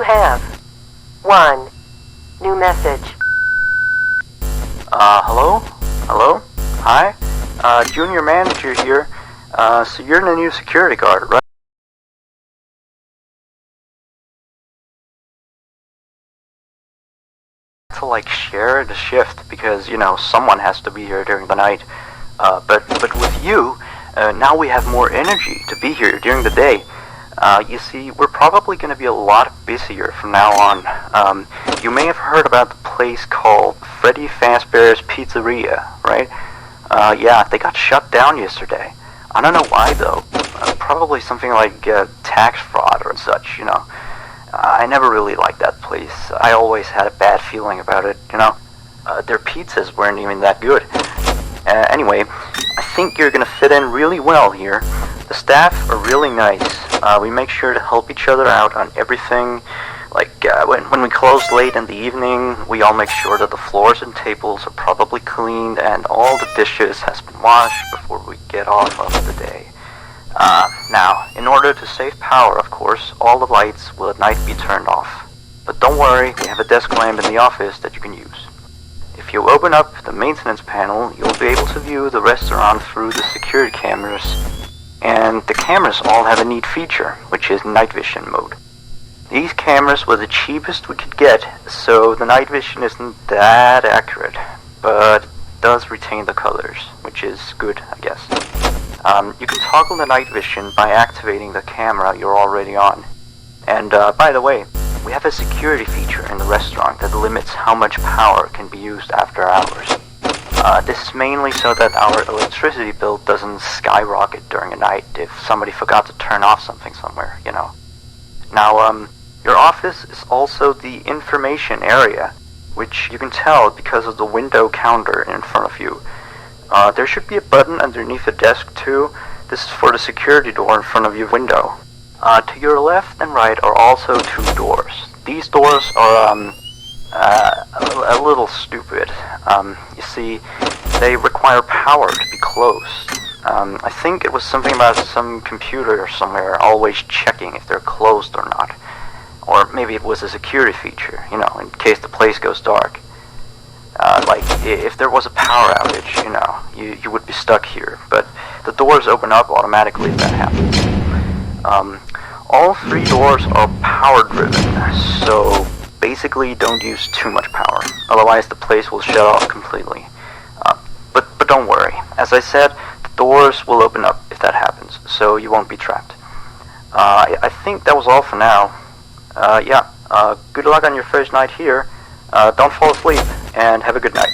You have 1 new message. Hello? Hello? Hi? Junior manager here. So you're the new security guard, right? To like share the shift because, you know, someone has to be here during the night. But with you, now we have more energy to be here during the day. You see, we're probably going to be a lot busier from now on. You may have heard about the place called Freddy Fazbear's Pizzeria, right? Yeah, they got shut down yesterday. I don't know why though. Probably something like tax fraud or such, you know. I never really liked that place. I always had a bad feeling about it, you know. Their pizzas weren't even that good. Anyway, I think you're gonna fit in really well here. The staff are really nice. We make sure to help each other out on everything. Like, when we close late in the evening, we all make sure that the floors and tables are properly cleaned and all the dishes has been washed before we get off of the day. Now, in order to save power, of course, all the lights will at night be turned off. But don't worry, we have a desk lamp in the office that you can use. If you open up the maintenance panel, you'll be able to view the restaurant through the security cameras. And the cameras all have a neat feature, which is night vision mode. These cameras were the cheapest we could get, so the night vision isn't that accurate, but it does retain the colors, which is good, I guess. You can toggle the night vision by activating the camera you're already on. And by the way, we have a security feature in the restaurant that limits how much power can be used after hours. This is mainly so that our electricity bill doesn't skyrocket during a night if somebody forgot to turn off something somewhere, you know. Now, your office is also the information area, which you can tell because of the window counter in front of you. There should be a button underneath the desk too. This is for the security door in front of your window. To your left and right are also 2 doors. These doors are a little stupid. You see, they require power to be closed. I think it was something about some computer somewhere always checking if they're closed or not. Or maybe it was a security feature, you know, in case the place goes dark. Like, if there was a power outage, you know, you would be stuck here. But the doors open up automatically if that happens. All 3 doors are power driven, so basically don't use too much power. Otherwise the place will shut off completely. But don't worry. As I said, the doors will open up if that happens, so you won't be trapped. I think that was all for now. Yeah, good luck on your first night here. Don't fall asleep, and have a good night.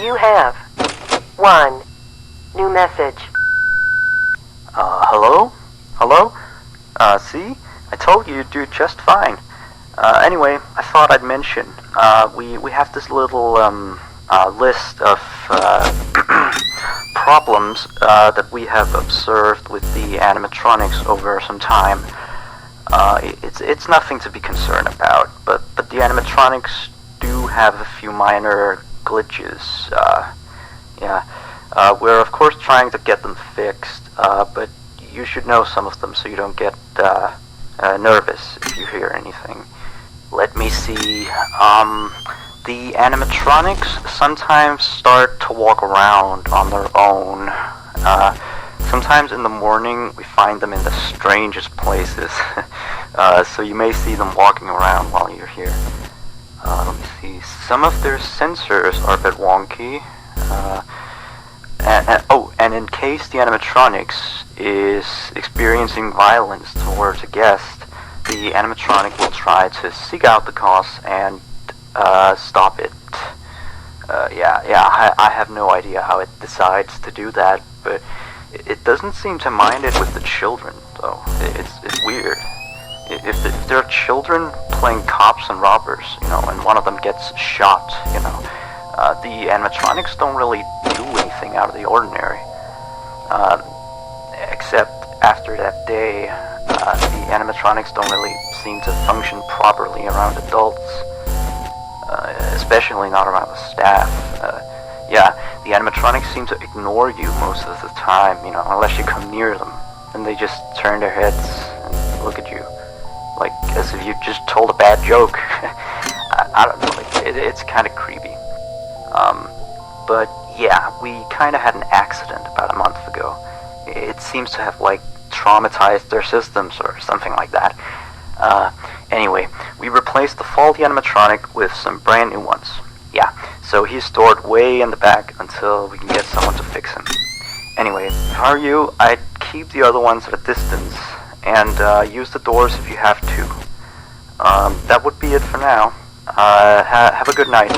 You have 1 new message. Hello? Hello? See? I told you you'd do just fine. Anyway, I thought I'd mention, we have this little, list of, problems, that we have observed with the animatronics over some time. It's nothing to be concerned about, but the animatronics do have a few minor glitches, yeah. We're of course trying to get them fixed, but you should know some of them so you don't get, nervous if you hear anything. Let me see, the animatronics sometimes start to walk around on their own. Sometimes in the morning we find them in the strangest places, so you may see them walking around while you're here. Let me see, some of their sensors are a bit wonky, and in case the animatronics is experiencing violence towards a guest, the animatronic will try to seek out the cause and stop it. I have no idea how it decides to do that, but it doesn't seem to mind it with the children, though. It's weird. If there are children playing cops and robbers, and one of them gets shot, the animatronics don't really do anything out of the ordinary. Except after that day, the animatronics don't really seem to function properly around adults, especially not around the staff. The animatronics seem to ignore you most of the time, unless you come near them, and they just turn their heads and look at you, like as if you just told a bad joke. I don't know, it's kind of creepy. But yeah, we kind of had an accident about a month ago. It seems to have, traumatized their systems or something like that. Anyway, we replaced the faulty animatronic with some brand new ones. Yeah, so he's stored way in the back until we can get someone to fix him. Anyway, if I were you, I'd keep the other ones at a distance, and use the doors if you have to. That would be it for now. Have a good night.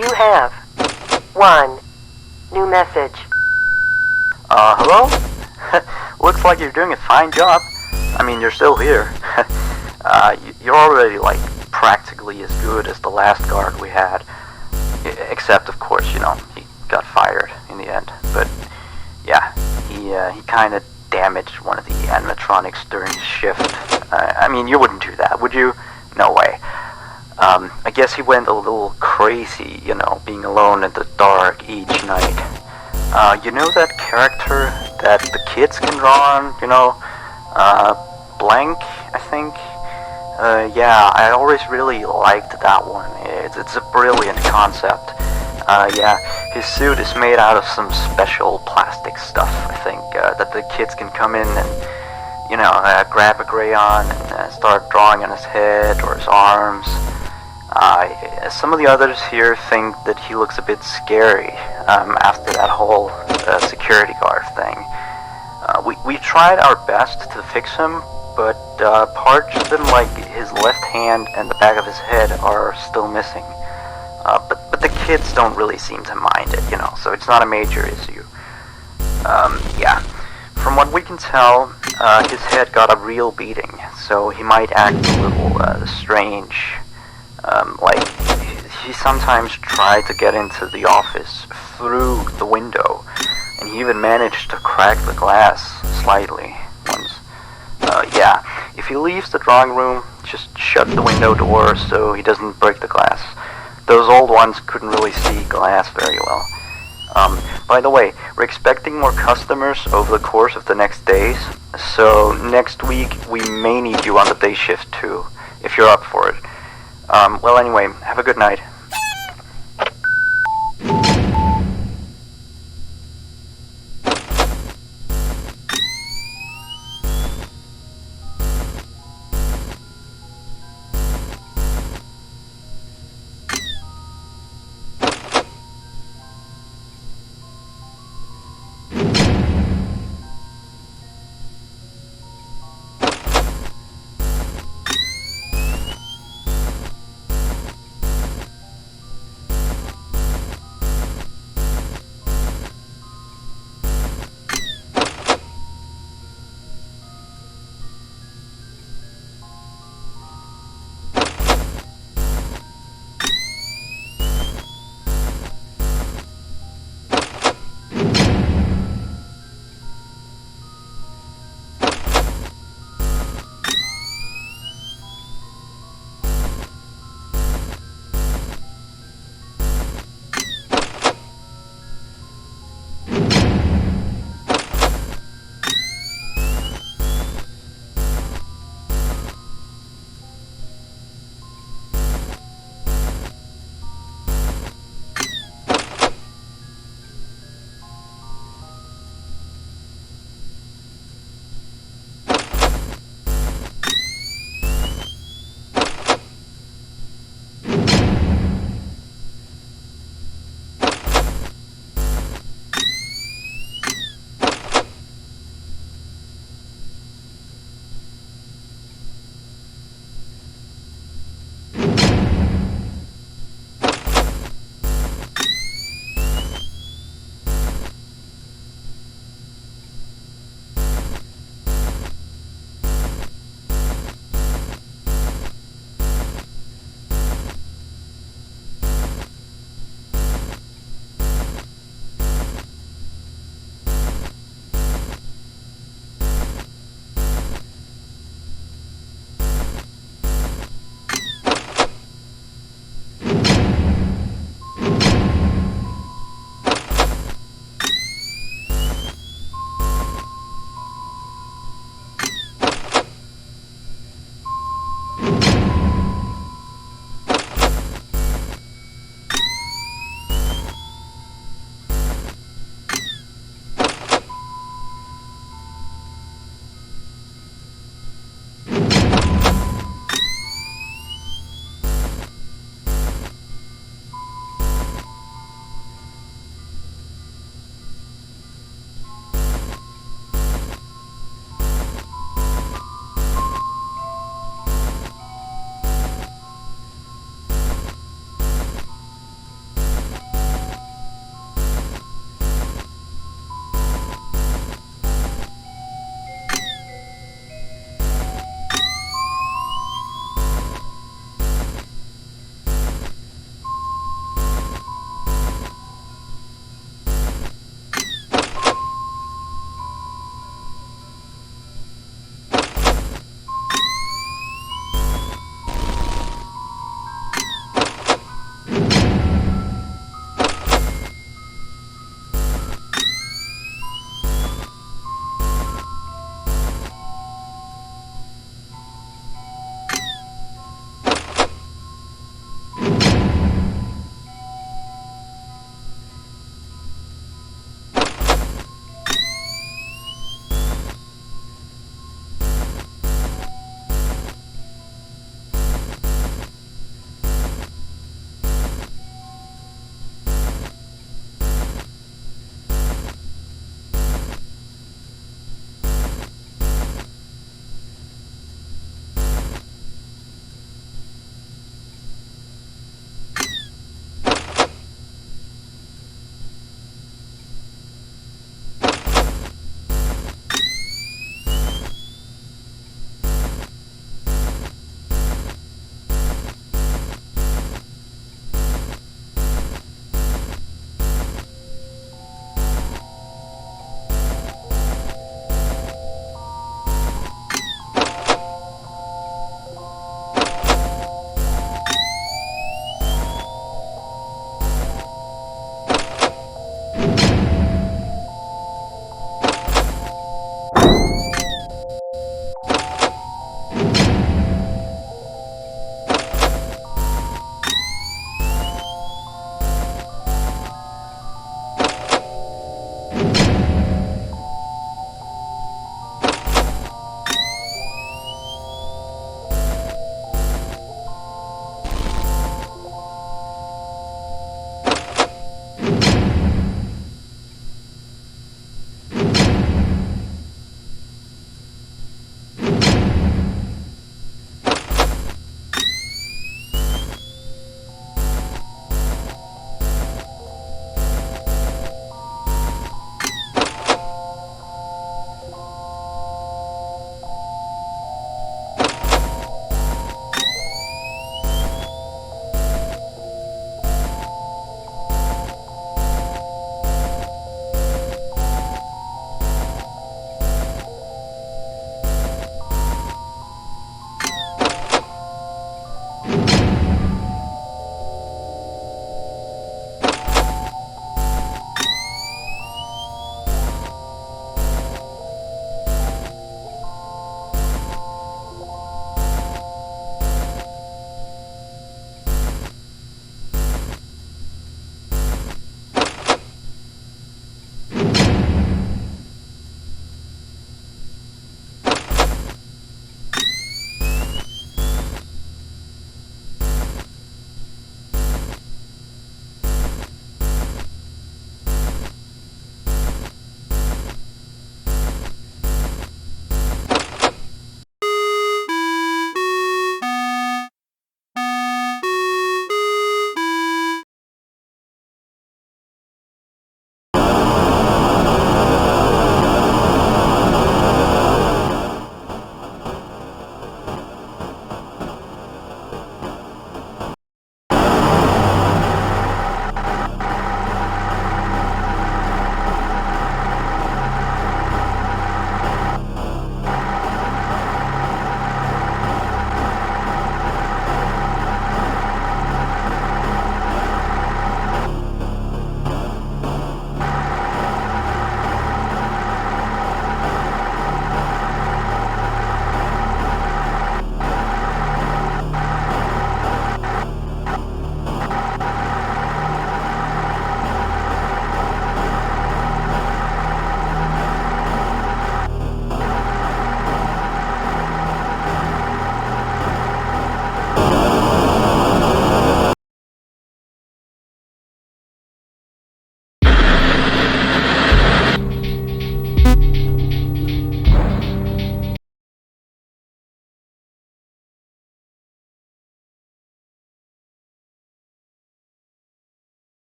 You have 1 new message. Hello? Looks like you're doing a fine job. I mean, you're still here. You're already, like, practically as good as the last guard we had. Except, of course, he got fired in the end. But, yeah, he kind of damaged one of the animatronics during his shift. I mean, you wouldn't do that, would you? No way. I guess he went a little crazy, being alone in the dark each night. You know that character that the kids can draw on, Blank, I think? Yeah, I always really liked that one. It's a brilliant concept. Yeah, his suit is made out of some special plastic stuff, I think, that the kids can come in and, grab a crayon and start drawing on his head or his arms. Some of the others here think that he looks a bit scary after that whole security guard thing. We tried our best to fix him, but parts of him, like his left hand and the back of his head, are still missing. But the kids don't really seem to mind it, so it's not a major issue. Yeah. From what we can tell, his head got a real beating, so he might act a little strange. Like, he sometimes tried to get into the office through the window, and he even managed to crack the glass slightly once. Yeah, if he leaves the drawing room, just shut the window door so he doesn't break the glass. Those old ones couldn't really see glass very well. By the way, we're expecting more customers over the course of the next days, so next week we may need you on the day shift too, if you're up for it. Well, anyway, have a good night.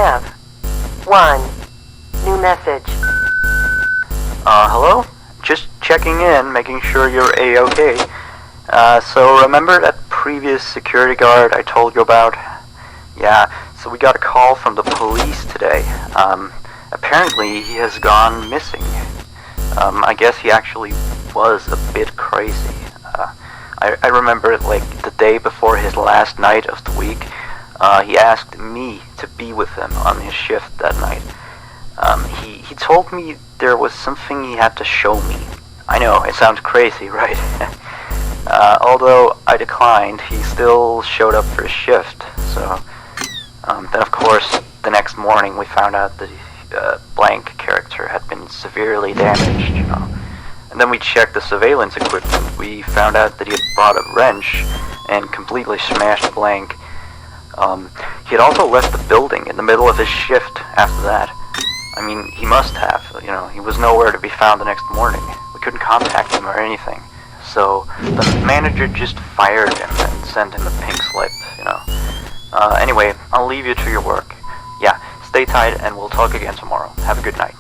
have 1 new message. Hello? Just checking in, making sure you're A-okay. So remember that previous security guard I told you about? Yeah, so we got a call from the police today. Apparently he has gone missing. I guess he actually was a bit crazy. I remember, like, the day before his last night of the week, he asked me to be with him on his shift that night. He told me there was something he had to show me. I know, it sounds crazy, right? Although I declined, he still showed up for his shift, so... then of course, the next morning we found out that blank character had been severely damaged, you know. And then we checked the surveillance equipment. We found out that he had brought a wrench and completely smashed blank. He had also left the building in the middle of his shift after that. I mean, he must have, you know, he was nowhere to be found the next morning. We couldn't contact him or anything. So, the manager just fired him and sent him a pink slip, you know. Anyway, I'll leave you to your work. Yeah, stay tight and we'll talk again tomorrow. Have a good night.